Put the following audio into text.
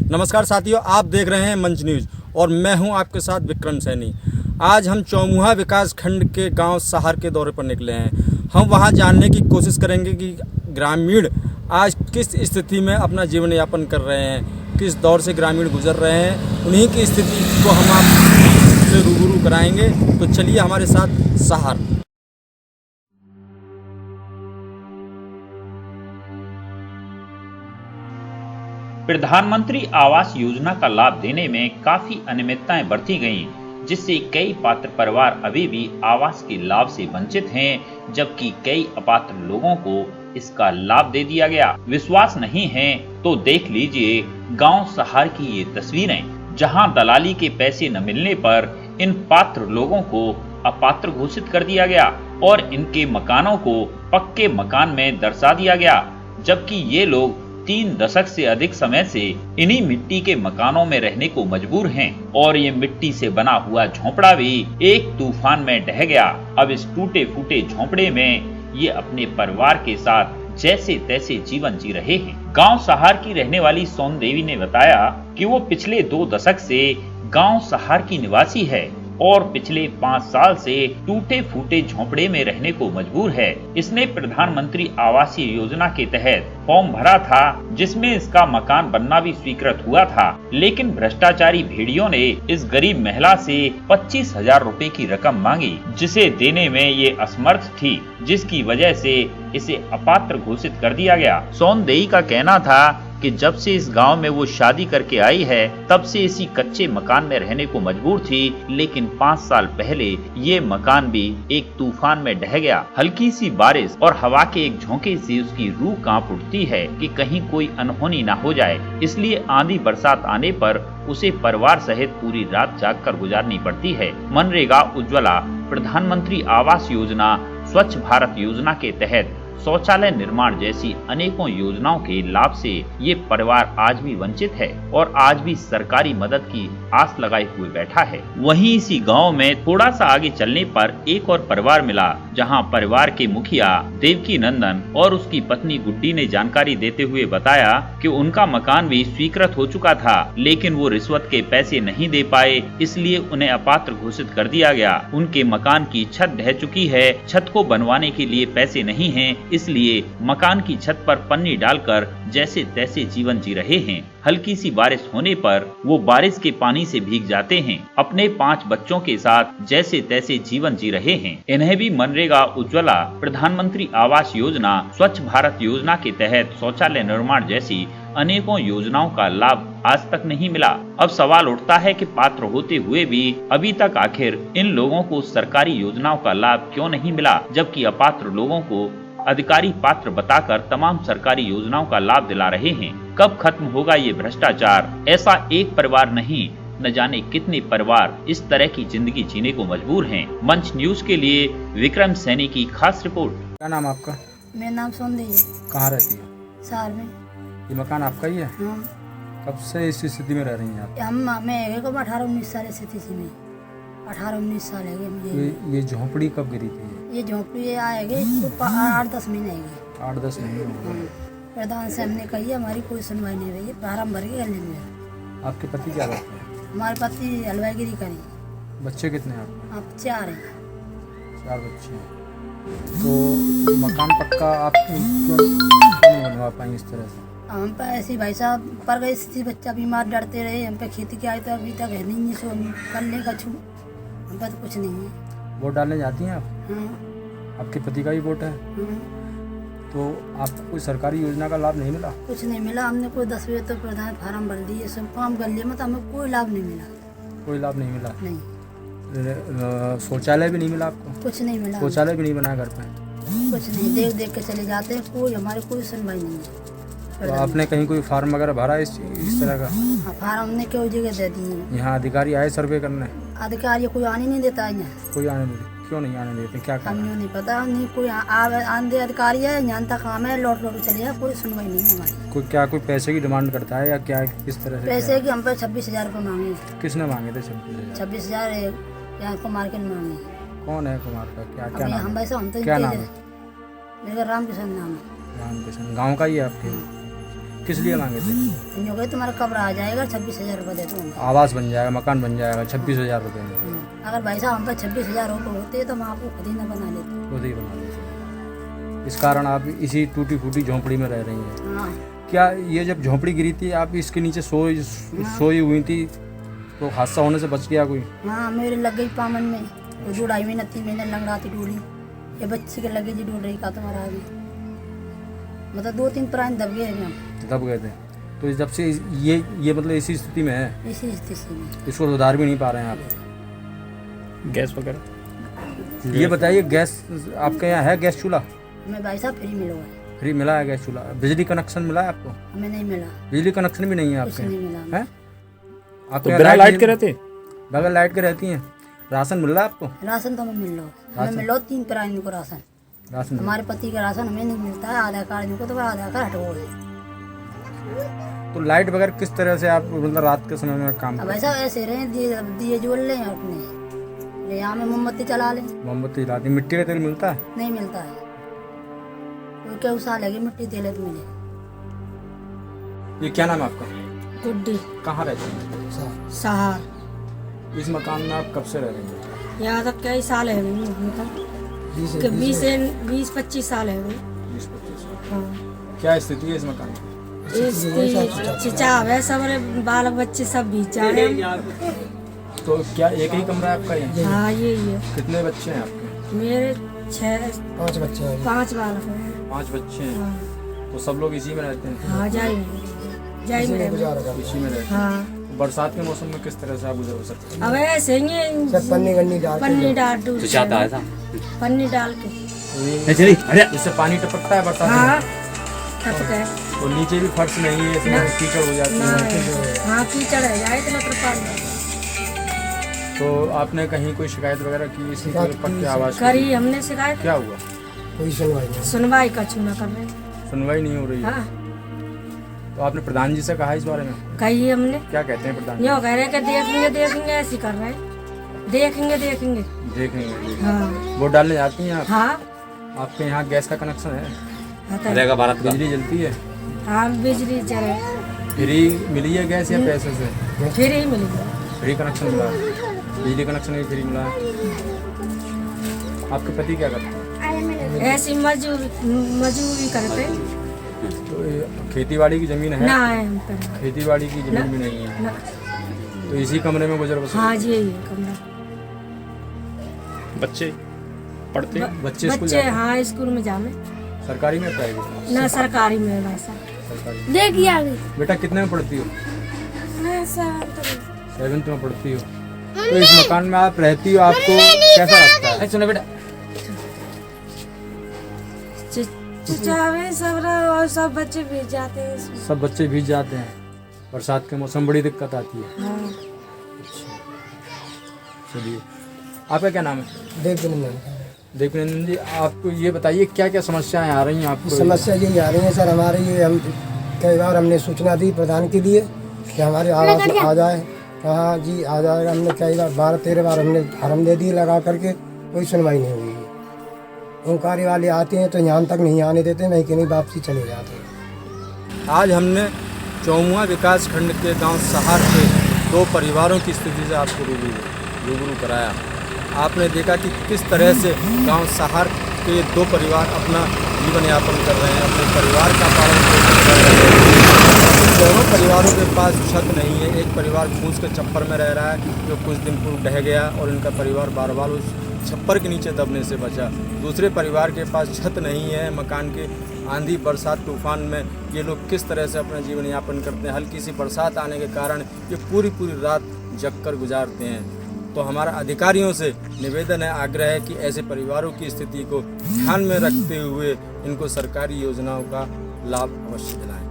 नमस्कार साथियों, आप देख रहे हैं मंच न्यूज़ और मैं हूं आपके साथ विक्रम सैनी। आज हम चौमुहा विकास खंड के गांव सहार के दौरे पर निकले हैं। हम वहां जानने की कोशिश करेंगे कि ग्रामीण आज किस स्थिति में अपना जीवन यापन कर रहे हैं, किस दौर से ग्रामीण गुजर रहे हैं। उन्हीं की स्थिति को हम आपसे रूबरू कराएंगे। तो चलिए हमारे साथ सहार। प्रधानमंत्री आवास योजना का लाभ देने में काफी अनियमितताएं बरती गईं, जिससे कई पात्र परिवार अभी भी आवास के लाभ से वंचित हैं, जबकि कई अपात्र लोगों को इसका लाभ दे दिया गया। विश्वास नहीं है तो देख लीजिए गांव सहार की ये तस्वीरें, जहां दलाली के पैसे न मिलने पर इन पात्र लोगों को अपात्र घोषित कर दिया गया और इनके मकानों को पक्के मकान में दर्शा दिया गया, जबकि ये लोग 3 दशक से अधिक समय से इन्हीं मिट्टी के मकानों में रहने को मजबूर हैं और ये मिट्टी से बना हुआ झोंपड़ा भी एक तूफान में ढह गया। अब इस टूटे फूटे झोंपड़े में ये अपने परिवार के साथ जैसे तैसे जीवन जी रहे हैं। गांव सहार की रहने वाली सोन देवी ने बताया कि वो पिछले 2 दशक से गांव सहार की निवासी है और पिछले 5 साल से टूटे फूटे झोंपड़े में रहने को मजबूर है। इसने प्रधानमंत्री आवासीय योजना के तहत फॉर्म भरा था, जिसमें इसका मकान बनना भी स्वीकृत हुआ था, लेकिन भ्रष्टाचारी भेड़ियों ने इस गरीब महिला से 25,000 रुपए की रकम मांगी, जिसे देने में ये असमर्थ थी, जिसकी वजह से इसे अपात्र घोषित कर दिया गया। सोन देई का कहना था कि जब से इस गांव में वो शादी करके आई है, तब से इसी कच्चे मकान में रहने को मजबूर थी, लेकिन 5 साल पहले ये मकान भी एक तूफान में ढह गया। हल्की सी बारिश और हवा के एक झोंके से उसकी रूह कांप उठती है कि कहीं कोई अनहोनी ना हो जाए, इसलिए आंधी बरसात आने पर उसे परिवार सहित पूरी रात जागकर गुजारनी पड़ती है। मनरेगा, उज्ज्वला, प्रधानमंत्री आवास योजना, स्वच्छ भारत योजना के तहत शौचालय निर्माण जैसी अनेकों योजनाओं के लाभ से ये परिवार आज भी वंचित है और आज भी सरकारी मदद की आस लगाए हुए बैठा है। वहीं इसी गांव में थोड़ा सा आगे चलने पर एक और परिवार मिला, जहां परिवार के मुखिया देवकी नंदन और उसकी पत्नी गुड्डी ने जानकारी देते हुए बताया कि उनका मकान भी स्वीकृत हो चुका था, लेकिन वो रिश्वत के पैसे नहीं दे पाए, इसलिए उन्हें अपात्र घोषित कर दिया गया। उनके मकान की छत ढह चुकी है, छत को बनवाने के लिए पैसे नहीं हैं, इसलिए मकान की छत पर पन्नी डालकर जैसे तैसे जीवन जी रहे हैं। हल्की सी बारिश होने पर वो बारिश के पानी से भीग जाते हैं। अपने 5 बच्चों के साथ जैसे तैसे जीवन जी रहे हैं। इन्हें भी मनरेगा, उज्ज्वला, प्रधानमंत्री आवास योजना, स्वच्छ भारत योजना के तहत शौचालय निर्माण जैसी अनेकों योजनाओं का लाभ आज तक नहीं मिला। अब सवाल उठता है कि पात्र होते हुए भी अभी तक आखिर इन लोगों को सरकारी योजनाओं का लाभ क्यों नहीं मिला, जबकि अपात्र लोगों को अधिकारी पात्र बताकर तमाम सरकारी योजनाओं का लाभ दिला रहे हैं। कब खत्म होगा ये भ्रष्टाचार? ऐसा एक परिवार नहीं, न जाने कितने परिवार इस तरह की जिंदगी जीने को मजबूर हैं। मंच न्यूज के लिए विक्रम सैनी की खास रिपोर्ट। क्या नाम आपका? मेरा नाम सोन देवी है। कहाँ रहती है? शहर में। ये मकान आपका ही है? हाँ। कब से इस स्थिति में रह रही हैं आप? मैं 18-19 साल स्थिति में 18-19 साल है मुझे। ये झोंपड़ी कब गिरी थी? ये झोंपड़ी आएगी तो 8-10 महीने आएगी। 8-10 महीने हो गए। प्रधान से हमने कही हमारी कोई सुनवाई नहीं रही, फार्म भर के गले में। आपके पति क्या करते हैं? हमारे पति हलवाईगिरी करी। बच्चे कितने हैं आपके? आप 4 हैं। 4 बच्चे हैं। तो मकान पक्का आप क्यों नहीं बनवा पाई इस तरह से? हम पे ऐसी भाई साहब पर गई स्थिति, बच्चा बीमार, डरते रहे। हम पे खेती के आए तो अभी तक है नहीं, सो करने का छू हम पे तो कुछ नहीं है। वोट डालने जाती हैं आप? हाँ। आपके पति का भी वोट है? हाँ। तो आपको कोई सरकारी योजना का लाभ नहीं मिला? कुछ नहीं मिला। हमने कोई 10 बजे तो प्रधान फार्म भर दिए, सब काम कर लिए, मतलब हमें कोई लाभ नहीं मिला। कोई लाभ नहीं मिला? नहीं। शौचालय भी नहीं मिला आपको? कुछ नहीं मिला। शौचालय भी नहीं बनाया घर पे? कुछ नहीं, देख देख के चले जाते हैं, कोई हमारी कोई सुनवाई नहीं है। तो आपने कहीं कोई फार्म वगैरह भरा इस तरह का? हाँ, फार्म हमने क्यों जगह दे दिए। यहाँ अधिकारी आए सर्वे करने? अधिकारी कोई आने नहीं देता है यहाँ। कोई आने नहीं? क्यों नहीं आने देते? क्या कारण? हमें नहीं पता, नहीं कोई आंधे अधिकारी है, यहाँ तक काम है, लौट लौट चले जाए, कोई सुनवाई नहीं है हमारी। कोई पैसे की डिमांड करता है या क्या, किस तरह से? पैसे की हम पे 26,000 रुपये मांगे। किसने मांगे थे 26,000? 26,000 यहाँ कुमार के मांगे। कौन है कुमार का? क्या नाम? हम वैसे हम तो क्या नाम है? मेरा रामकिशन नाम है। रामकिशन। गाँव का ही है आपके? किस लिए मांगे थे? तो यूँ कहे तुम्हारा कब्र आ जाएगा, 26,000 रुपये दे दूँगा। आवास बन जाएगा, मकान बन जाएगा 26,000 रुपये में। अगर भाई साहब हम पे 26,000 रुपये होते तो हम आपको खुद ही न बना लेते। खुद ही बना देते। इस कारण आप इसी टूटी फूटी झोंपड़ी में रह रही हैं। हाँ, क्या ये जब झोंपड़ी गिरी थी आप इसके नीचे सोई हुई थी तो हादसा होने से बच गया कोई? हाँ, मेरे लग गई पामन में, वो जुड़ाई में नती मैंने लंगड़ाती डूली, ये बच्ची के लगे जी डूल रही का तुम्हारा आगे, मतलब 2-3 प्राण दब गए हैं। दब गए थे। तो जब से ये मतलब इसी स्थिति में है, इसी स्थिति में इसको सुधार भी नहीं पा रहे हैं आप? गैस वगैरह ये बताइए, गैस आपके यहाँ है? गैस चूल्हा हमें भाई साहब फ्री मिला है। फ्री मिला है गैस चूल्हा? बिजली कनेक्शन मिला है आपको? हमें नहीं मिला, बिजली कनेक्शन भी नहीं है कुछ आपके? नहीं मिला हमें। हैं? तो आपके बिना यहाँ लाइट के रहते? बगैर लाइट के रहती हैं। राशन मिल रहा है आपको? राशन तो हमें मिल रहा है, हमें मिल रहा 3 प्राणी को राशन। राशन मिल हमारे पति का राशन हमें नहीं मिलता है, आधार कार्ड इनको तो आधार कार्ड हटवा है। तो लाइट वगैरह किस तरह से आप मतलब रात के समय में काम अब ऐसा ऐसे रहे दिए जोड़ लें अपने यहाँ में मोमबत्ती चला लें, मोमबत्ती जलाती? मिट्टी का तेल मिलता है? नहीं मिलता है। कोई क्या साल लगे मिट्टी तेल तो मिले। ये क्या नाम है आपका? गुड्डी कहाँ रहते हैं? सहार। इस मकान में आप कब से रह रहे हैं? यहाँ तक कई साल है, मतलब 20-25 साल है। 20-25 साल। हाँ, क्या स्थिति है इस मकान की? चिचाव है, सब बालक बच्चे सब बीच जा रहे हैं। तो क्या एक ही कमरा है आपका ये? हाँ, यही है। कितने बच्चे हैं आपके? मेरे 5 बच्चे हैं, 5 बालक हैं। 5 बच्चे हैं। हाँ, तो सब लोग इसी में रहते हैं? हाँ, जाई में इसी में रहते हैं। हाँ, बरसात के मौसम में किस तरह से आप गुजर हो सकते हैं? अब ऐसे ही पन्नी डाल पन्नी डाल के इससे पानी टपकता है बरसात हाँ में? टपक है। तो नीचे भी फर्श नहीं है, इसमें कीचड़ हो जाती है। हाँ, कीचड़ है जाए इतना पानी। तो आपने कहीं कोई शिकायत वगैरह की इसी के पक्के आवाज करी हमने शिकायत, क्या हुआ? कोई सुनवाई का चूना कर रहे। सुनवाई नहीं हो रही है? हाँ, तो आपने प्रधान जी से कहा इस बारे में? कही हमने, क्या कहते हैं प्रधान जी? यो कह रहे कि देखेंगे ऐसे कर रहे हैं, देखेंगे। देखेंगे। हाँ, वोट डालने जाती हैं आप? हाँ, आपके यहाँ गैस का कनेक्शन है? रहेगा भारत का। बिजली जलती है? हाँ, बिजली चले फ्री मिली है गैस या पैसे से? फिर ही मिलेगी। फ्री कनेक्शन मिला है? बिजली कनेक्शन भी फ्री मिला है? आपके पति क्या करते हैं? ऐसी मजदूरी करते तो खेती बाड़ी की जमीन है? ना है हम पे। खेती बाड़ी की जमीन भी नहीं है? ना, तो इसी कमरे में गुजर बसर? हाँ जी, यही है कमरा। बच्चे पढ़ते? बच्चे स्कूल बच्चे जाते हैं? हाँ स्कूल में जामे, सरकारी में प्राइवेट? ना सरकारी में भाई साहब। सरकारी में। देखिए आगे बेटा कितने में पढ़ती हो? मैं 7th में पढ़ती हो। तो इस मकान में आप रहती हो, आपको कैसा लगता है? सुनो बेटा, चिचावे सब और सब बच्चे भीग जाते हैं इसमें। सब बच्चे भीग जाते हैं। बरसात के मौसम बड़ी दिक्कत आती है। हाँ, चलिए, आपका क्या नाम है? देवनंदन जी, आपको ये बताइए क्या क्या समस्याएं आ रही हैं आपको? समस्या यही आ रही है सर हमारे, ये हम कई बार हमने सूचना दी प्रधान के लिए कि हमारे आवास में आ जाए। हाँ जी, आ जाएगा। हमने कई बार 12-13 बार हमने फार्म दे दिए लगा करके, कोई सुनवाई नहीं हुई। ओंकारी वाले आते हैं तो यहाँ तक नहीं आने देते, नहीं कि नहीं वापसी चले जाते हैं। आज हमने चौमुहा विकास खंड के गांव सहार के 2 परिवारों की स्थिति से आपको रूबरू कराया। आपने देखा कि किस तरह से गांव सहार के 2 परिवार अपना जीवन यापन कर रहे हैं, अपने परिवार का पालन पोषण कर रहे हैं। दोनों परिवारों के पास छत नहीं है। एक परिवार फूस के छप्पर में रह रहा है जो कुछ दिन पूर्व ढह गया और इनका परिवार बार बार उस छप्पर के नीचे दबने से बचा। दूसरे परिवार के पास छत नहीं है। मकान के आंधी बरसात तूफान में ये लोग किस तरह से अपना जीवन यापन करते हैं। हल्की सी बरसात आने के कारण ये पूरी रात जग कर गुजारते हैं। तो हमारा अधिकारियों से निवेदन है, आग्रह है कि ऐसे परिवारों की स्थिति को ध्यान में रखते हुए इनको सरकारी योजनाओं का लाभ अवश्य दिलाएं।